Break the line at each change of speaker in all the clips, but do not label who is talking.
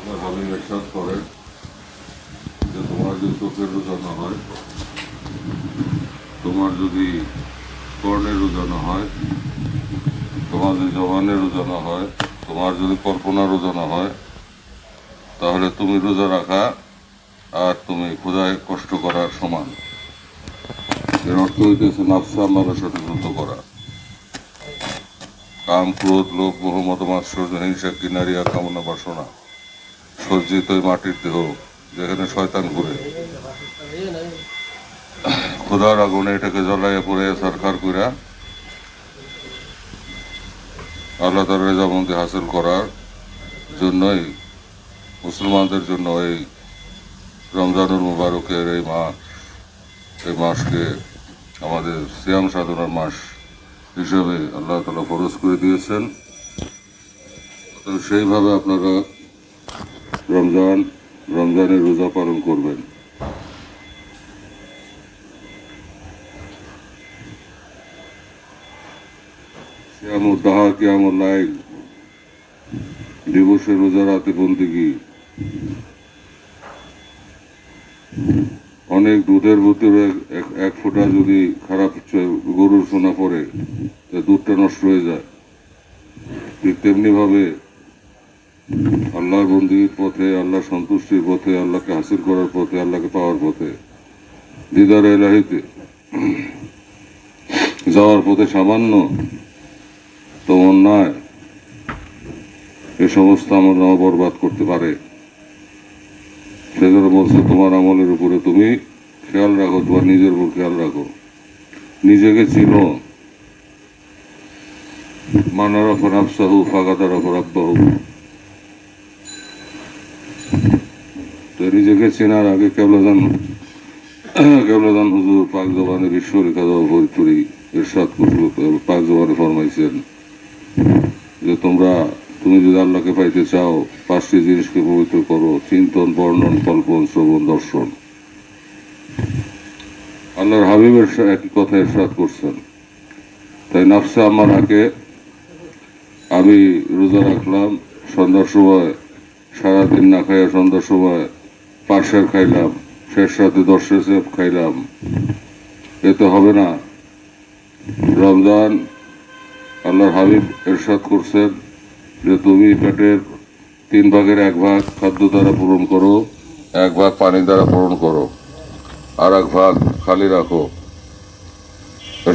হাবিব ইরশাদ করেন যে তোমার যদি চোখের রোজা না হয়, তোমার যদি কর্ণের রোজা না হয়, তোমার যদি জবানের রোজা না হয়, তোমার যদি কল্পনার রোজা না হয়, তাহলে তুমি রোজা রাখা আর তুমি খোদায় কষ্ট করার সমান। এর অর্থ হইতেছে নাফসা আম্মারের সাথে যুদ্ধ করা। কাম, ক্রোধ, লোভ, মোহ, মদ, মাৎসর্য, হিংসা, কিনারিয়া, কামনা, বাসনা সজ্জিত ওই মাটির দেহ যেখানে শয়তান ঘুরে, খোদার আগুনে এটাকে জ্বলাইয়া পড়ে সরকার কইরা আল্লাহ তাআলার রেজামন্দি হাসিল করার জন্যই মুসলমানদের জন্য এই রমজানুল মুবারকের এই মাসকে আমাদের সিয়াম সাধনার মাস হিসেবে আল্লাহ তাআলা ফরজ করে দিয়েছেন। তো সেইভাবে আপনারা রমজানের রোজা পালন করবেন। সিয়ামুদ্দাহা কিয়ামুল লাইল, দিবসে রোজা, রাতে বন্দেগী। অনেক দুধের ভিতরে এক ফোঁটা যদি খারাপ গরুর সোনা পড়ে, দুধটা নষ্ট হয়ে যায়। ঠিক তেমনি ভাবে আল্লাহর বন্দির পথে, আল্লাহ সন্তুষ্টির পথে, আল্লাহকে হাসিল করার পথে, আল্লাহকে পাওয়ার পথে, দিদার এলাহিতে যাওয়ার পথে সামান্য তমন্নায় এ সমস্ত আমল বরবাদ করতে পারে। সেজন্য বলছে তোমার আমলের উপরে তুমি খেয়াল রাখো, তোমার নিজের উপর খেয়াল রাখো, নিজেকে চিনো। মানার অফর আফসাহু ফাগাদার অফর আব্বাহু। তো নিজেকে চেনার আগে কেবলাদান হুজুর পাক জবানে বিশ্বরেখা দেওয়া ভরিপুরি ইরশাদ পাক জবানে ফরমাইছেন যে তুমি যদি আল্লাহকে পাইতে চাও, 5টি জিনিসকে পবিত্র করো: চিন্তন, বর্ণন, কল্পন, শ্রবণ, দর্শন। আল্লাহর হাবিবের একই কথা ইরশাদ করছেন। তাই নাফসে আম্মারাকে আমি রোজা রাখলাম, সন্ধ্যার সময় সারাদিন না খাইয়া সন্ধ্যার সময় পার্শ্বের খাইলাম, শেষ রাতে 10 সেপ খাইলাম, এতে হবে না। রমজান আল্লাহর হাবিব ইরশাদ করছেন যে তুমি পেটের 3 ভাগের 1 ভাগ খাদ্য দ্বারা পূরণ করো, 1 ভাগ পানি দ্বারা পূরণ করো, আর 1 ভাগ খালি রাখো।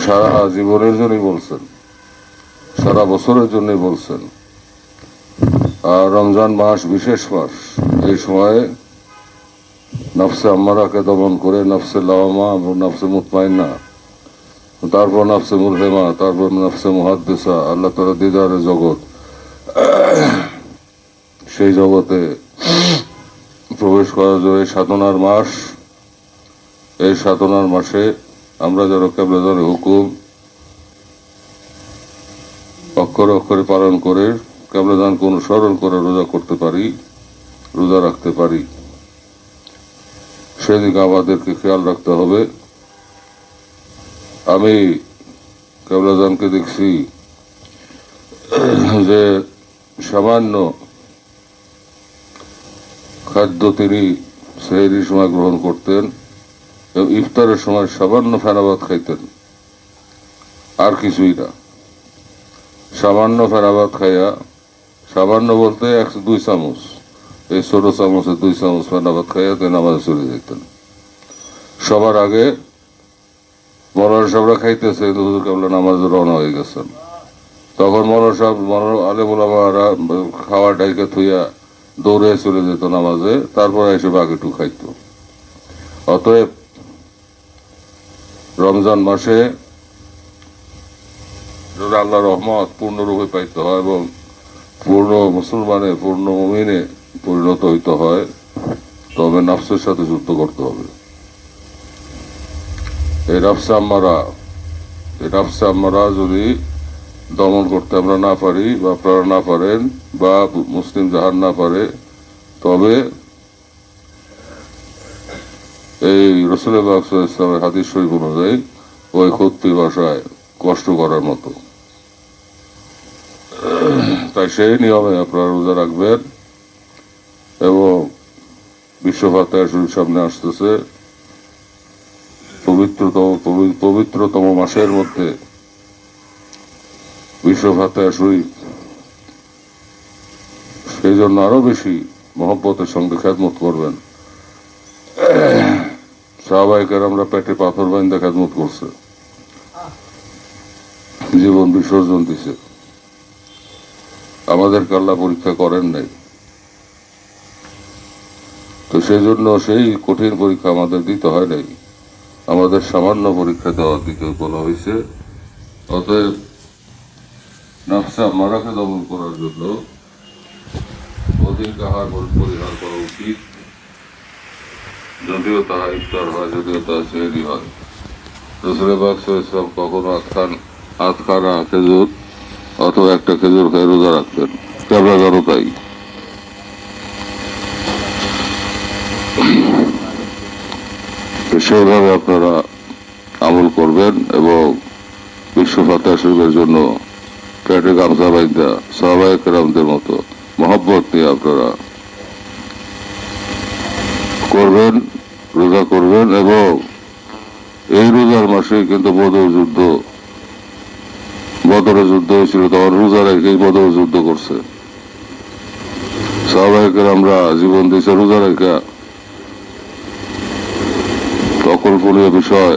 সারা জীবনের জন্যই বলছেন, সারা বছরের জন্যই বলছেন। আর রমজান মাস বিশেষ মাস। এই সময়ে নফসে আম্মারাকে দমন করে নফসে লাওয়ামা, নফসে মুতমাইন্না, তারপর নফসে মুলহেমা, তারপর নফসে মুহাদ্দিসা, আল্লাহ তাআলা দিদারের জগৎ, সেই জগতে প্রবেশ করার জন্য সাধনার মাস। এই সাধনার মাসে আমরা যারা কেবলাদানের হুকুম অক্ষরে অক্ষরে পালন করে কেবলাদানকে অনুসরণ করে রোজা করতে পারি, রোজা রাখতে পারি, সেদিকে আমাদেরকে খেয়াল রাখতে হবে। আমি কেবলাদানকে দেখছি যে সামান্য খাদ্য তিনি সেহরির সময় গ্রহণ করতেন এবং ইফতারের সময় সামান্য ফেনাবাদ খাইতেন, আর কিছুই না। সামান্য ফেনাবাদ খাইয়া, সামান্য বলতে 2 চামচ, এই ছোট চামচে 2 চামচ ফেনাবাদ খাইয়া তিনি নামাজে চলে যেতেন। সবার আগে মৌলানা সাহেবরা খাইতেছে, হুজুর কেবলা নামাজে রওনা হয়ে গেছেন। তখন মৌলানা সাহেব আলেম ওলামারা খাওয়া ডাইকে থুইয়া দৌড়ে চলে যেত নামাজে, তারপর এসে বাকিটু খাইত। অতএব রমজান মাসে যদি আল্লাহর রহমত পূর্ণরূপে পাইতে হয় এবং পূর্ণ মুসলমানে, পূর্ণ মুমিনে পরিণত হইতে হয়, তবে নফসের সাথে যুদ্ধ করতে হবে। এই নফসে আম্মারা যদি দমন করতে আমরা না পারি, বা আপনারা না পারেন, বা মুসলিম জাহান না পারে, তবে এই রাসূলুল্লাহ সাল্লাল্লাহু আলাইহি ওয়াসাল্লামের হাদিস শরীফ অনুযায়ী ওই ক্ষত্রি ভাষায় কষ্ট করার মতো। তাই সেই নিয়মে আপনারা রোজা রাখবেন এবং বিশ্ব ফাতিহা শরীফ সামনে আসতেছে। পবিত্রতম মাসের মধ্যে বিশ্ব ফাতিহা শরীফ, সেই জন্য আরো বেশি মহব্বতের সঙ্গে খেদমত করবেন। সাহাবায়ে আমরা পেটে পাথর বাইন্দা খেদমত করছে, জীবন বিসর্জন দিছে, আমাদেরকে আল্লাহ পরীক্ষা করেন নাই। তো সেই জন্য সেই কঠিন পরীক্ষা আমাদের দিতে হয় নাই, আমাদের সামান্য পরীক্ষা দিতে বলা হয়েছে। অতএব নফসে আম্মারাকে দমন করার জন্য অধিক আহার পরিহার করা উচিত, যদিও তাহা ইফতার হয়, যদিও তাহা সেহরি হয়। রাসূল পাক সাল্লাল্লাহু আলাইহি ওয়াসাল্লাম কখনো আধখানা খেজুর অথবা একটা খেজুর খেয়ে রোজা রাখতেন, কেবলাদারও তাই। সেভাবে আপনারা আমল করবেন এবং বিশ্ব ফাতিহা শরীফের জন্য পেটে গামছা বাইন্দা সাহাবায়ে কেরামদের মতো মহব্বত নিয়ে আপনারা করবেন, রোজা করবেন। এবং এই রোজার মাসে কিন্তু বদরের যুদ্ধ হয়েছিল, তখন রোজা রেখেই বদরের যুদ্ধ করছে। সাহাবায়ে কেরামরা জীবন দিয়েছে রোজা রেখা। অকল্পনীয় বিষয়,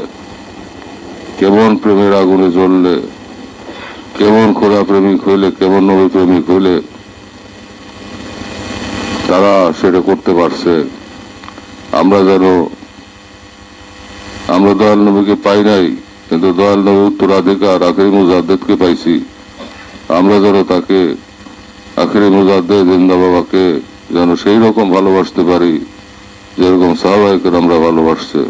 কেমন প্রেমের আগুনে জ্বললে, কেমন খোদা প্রেমিক হইলে, কেমন নবী প্রেমিক হইলে তারা সেটা করতে পারছে। আমরা দয়াল নবীকে পাই নাই, কিন্তু দয়াল নবী উত্তরাধিকার আখিরি মুজাদ্দেদকে পাইছি। আমরা যেন তাকে আখিরি মুজাদ্দেদ জিন্দা বাবাকে যেন সেই রকম ভালোবাসতে পারি যেরকম সাহাবায়ে কেরামরা ভালোবাসছে।